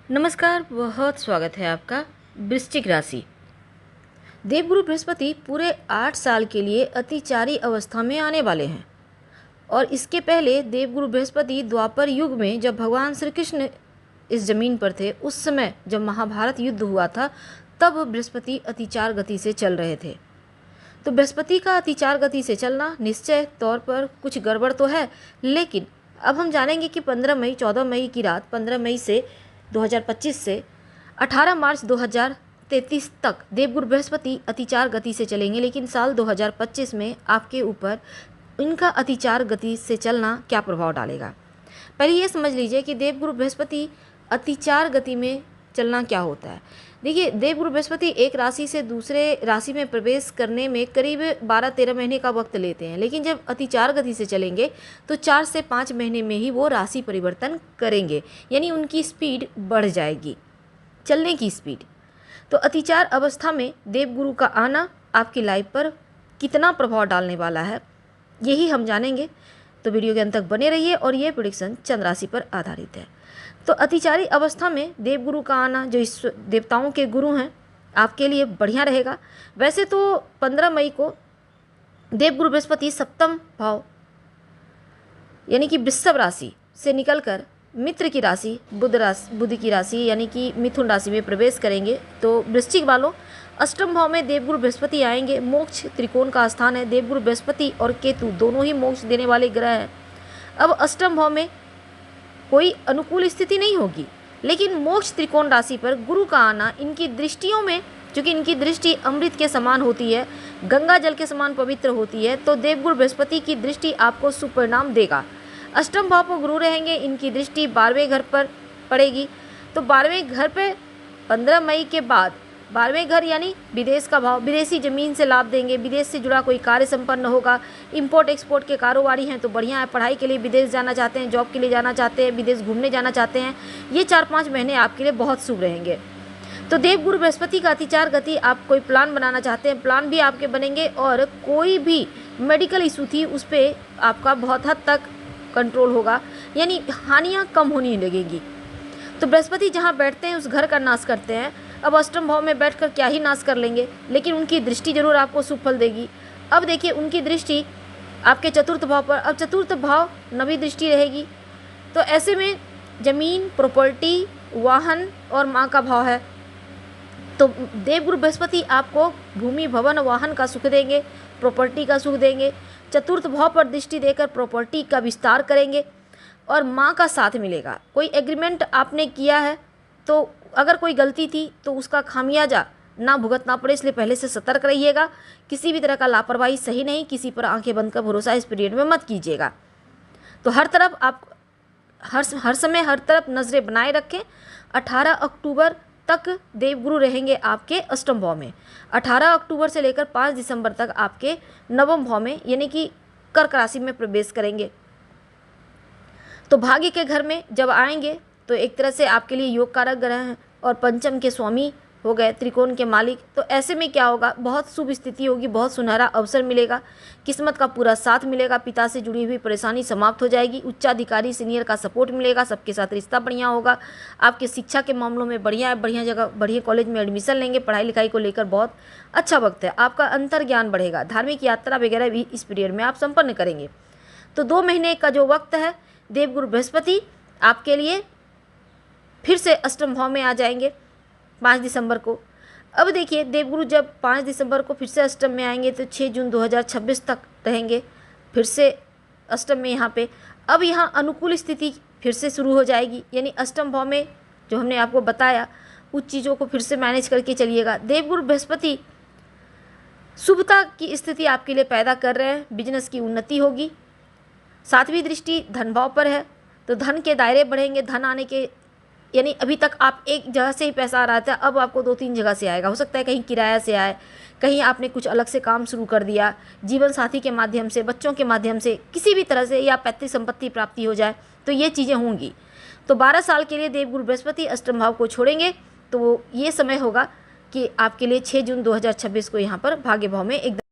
नमस्कार, बहुत स्वागत है आपका। वृश्चिक राशि। देवगुरु बृहस्पति पूरे 8 साल के लिए अतिचारी अवस्था में आने वाले हैं। और इसके पहले देवगुरु बृहस्पति द्वापर युग में जब भगवान श्री कृष्ण इस जमीन पर थे, उस समय जब महाभारत युद्ध हुआ था, तब बृहस्पति अतिचार गति से चल रहे थे। तो बृहस्पति का अतिचार गति से चलना निश्चय तौर पर कुछ गड़बड़ तो है, लेकिन अब हम जानेंगे कि 14 मई की रात 15 मई से 2025 से 18 मार्च 2033 तक देवगुरु बृहस्पति अतिचार गति से चलेंगे। लेकिन साल 2025 में आपके ऊपर इनका अतिचार गति से चलना क्या प्रभाव डालेगा। पहले ये समझ लीजिए कि देवगुरु बृहस्पति अतिचार गति में चलना क्या होता है। देखिए, देवगुरु बृहस्पति एक राशि से दूसरे राशि में प्रवेश करने में करीब 12-13 महीने का वक्त लेते हैं, लेकिन जब अतिचार गति से चलेंगे तो 4 से 5 महीने में ही वो राशि परिवर्तन करेंगे, यानी उनकी स्पीड बढ़ जाएगी, चलने की स्पीड। तो अतिचार अवस्था में देवगुरु का आना आपकी लाइफ पर कितना प्रभाव डालने वाला है, यही हम जानेंगे। तो वीडियो के अंत तक बने रहिए। और ये प्रेडिक्शन चंद्र राशि पर आधारित है। तो अतिचारी अवस्था में देवगुरु का आना, जो इस देवताओं के गुरु हैं, आपके लिए बढ़िया रहेगा। वैसे तो 15 मई को देवगुरु बृहस्पति सप्तम भाव यानी कि वृषभ राशि से निकलकर मित्र की राशि बुध की राशि यानी कि मिथुन राशि में प्रवेश करेंगे। तो वृश्चिक वालों, अष्टम भाव में देवगुरु बृहस्पति आएंगे। मोक्ष त्रिकोण का स्थान है। देवगुरु बृहस्पति और केतु दोनों ही मोक्ष देने वाले ग्रह हैं। अब अष्टम भाव में कोई अनुकूल स्थिति नहीं होगी, लेकिन मोक्ष त्रिकोण राशि पर गुरु का आना इनकी दृष्टियों में, चूँकि इनकी दृष्टि अमृत के समान होती है, गंगा जल के समान पवित्र होती है, तो देवगुरु बृहस्पति की दृष्टि आपको सुपरिणाम देगा। अष्टम भाव पर गुरु रहेंगे, इनकी दृष्टि 12वें घर पर पड़ेगी। तो 12वें घर पे 15 मई के बाद 12वें घर यानी विदेश का भाव, विदेशी ज़मीन से लाभ देंगे, विदेश से जुड़ा कोई कार्य संपन्न होगा। इंपोर्ट एक्सपोर्ट के कारोबारी हैं तो बढ़िया है, पढ़ाई के लिए विदेश जाना चाहते हैं, जॉब के लिए जाना चाहते हैं, विदेश घूमने जाना चाहते हैं, ये 4-5 महीने आपके लिए बहुत शुभ रहेंगे। तो देवगुरु बृहस्पति का अतिचार गति, आप कोई प्लान बनाना चाहते हैं, प्लान भी आपके बनेंगे। और कोई भी मेडिकल इशू थी उस पर आपका बहुत हद तक कंट्रोल होगा, यानी हानियाँ कम होने लगेंगी। तो बृहस्पति जहाँ बैठते हैं उस घर का नाश करते हैं। अब अष्टम भाव में बैठकर क्या ही नाश कर लेंगे, लेकिन उनकी दृष्टि जरूर आपको शुभ फल देगी। अब देखिए, उनकी दृष्टि आपके चतुर्थ भाव पर, अब चतुर्थ भाव नवी दृष्टि रहेगी। तो ऐसे में जमीन, प्रॉपर्टी, वाहन और माँ का भाव है। तो देवगुरु बृहस्पति आपको भूमि, भवन, वाहन का सुख देंगे, प्रॉपर्टी का सुख देंगे। चतुर्थ भाव पर दृष्टि देकर प्रॉपर्टी का विस्तार करेंगे और माँ का साथ मिलेगा। कोई एग्रीमेंट आपने किया है तो अगर कोई गलती थी तो उसका खामियाजा ना भुगतना पड़े, इसलिए पहले से सतर्क रहिएगा। किसी भी तरह का लापरवाही सही नहीं, किसी पर आंखें बंद कर भरोसा इस पीरियड में मत कीजिएगा। तो हर तरफ आप हर समय हर तरफ नज़रें बनाए रखें। 18 अक्टूबर तक देवगुरु रहेंगे आपके अष्टम भाव में। 18 अक्टूबर से लेकर 5 दिसंबर तक आपके नवम भाव में यानी कि कर्क राशि में प्रवेश करेंगे। तो भाग्य के घर में जब आएंगे तो एक तरह से आपके लिए योग कारक ग्रह हैं और पंचम के स्वामी हो गए, त्रिकोण के मालिक। तो ऐसे में क्या होगा, बहुत शुभ स्थिति होगी, बहुत सुनहरा अवसर मिलेगा, किस्मत का पूरा साथ मिलेगा, पिता से जुड़ी हुई परेशानी समाप्त हो जाएगी, उच्चाधिकारी सीनियर का सपोर्ट मिलेगा, सबके साथ रिश्ता बढ़िया होगा। आपके शिक्षा के मामलों में बढ़िया है, बढ़िया जगह, बढ़िया कॉलेज में एडमिशन लेंगे, पढ़ाई लिखाई को लेकर बहुत अच्छा वक्त है। आपका अंतर ज्ञान बढ़ेगा, धार्मिक यात्रा वगैरह भी इस पीरियड में आप संपन्न करेंगे। तो 2 महीने का जो वक्त है, देवगुरु बृहस्पति आपके लिए फिर से अष्टम भाव में आ जाएंगे 5 दिसंबर को। अब देखिए, देवगुरु जब 5 दिसंबर को फिर से अष्टम में आएंगे तो 6 जून 2026 तक रहेंगे फिर से अष्टम में यहाँ पे। अब यहाँ अनुकूल स्थिति फिर से शुरू हो जाएगी, यानी अष्टम भाव में जो हमने आपको बताया उस चीज़ों को फिर से मैनेज करके चलिएगा। देवगुरु बृहस्पति शुभता की स्थिति आपके लिए पैदा कर रहे हैं, बिजनेस की उन्नति होगी। 7वीं दृष्टि धन भाव पर है, तो धन के दायरे बढ़ेंगे, धन आने के, यानी अभी तक आप एक जगह से ही पैसा आ रहा था, अब आपको 2-3 जगह से आएगा। हो सकता है कहीं किराया से आए, कहीं आपने कुछ अलग से काम शुरू कर दिया, जीवन साथी के माध्यम से, बच्चों के माध्यम से, किसी भी तरह से, या पैतृक संपत्ति प्राप्ति हो जाए, तो ये चीज़ें होंगी। तो 12 साल के लिए देवगुरु बृहस्पति अष्टम भाव को छोड़ेंगे, तो ये समय होगा कि आपके लिए 6 जून 2026 को यहाँ पर भाग्य भाव में एकदम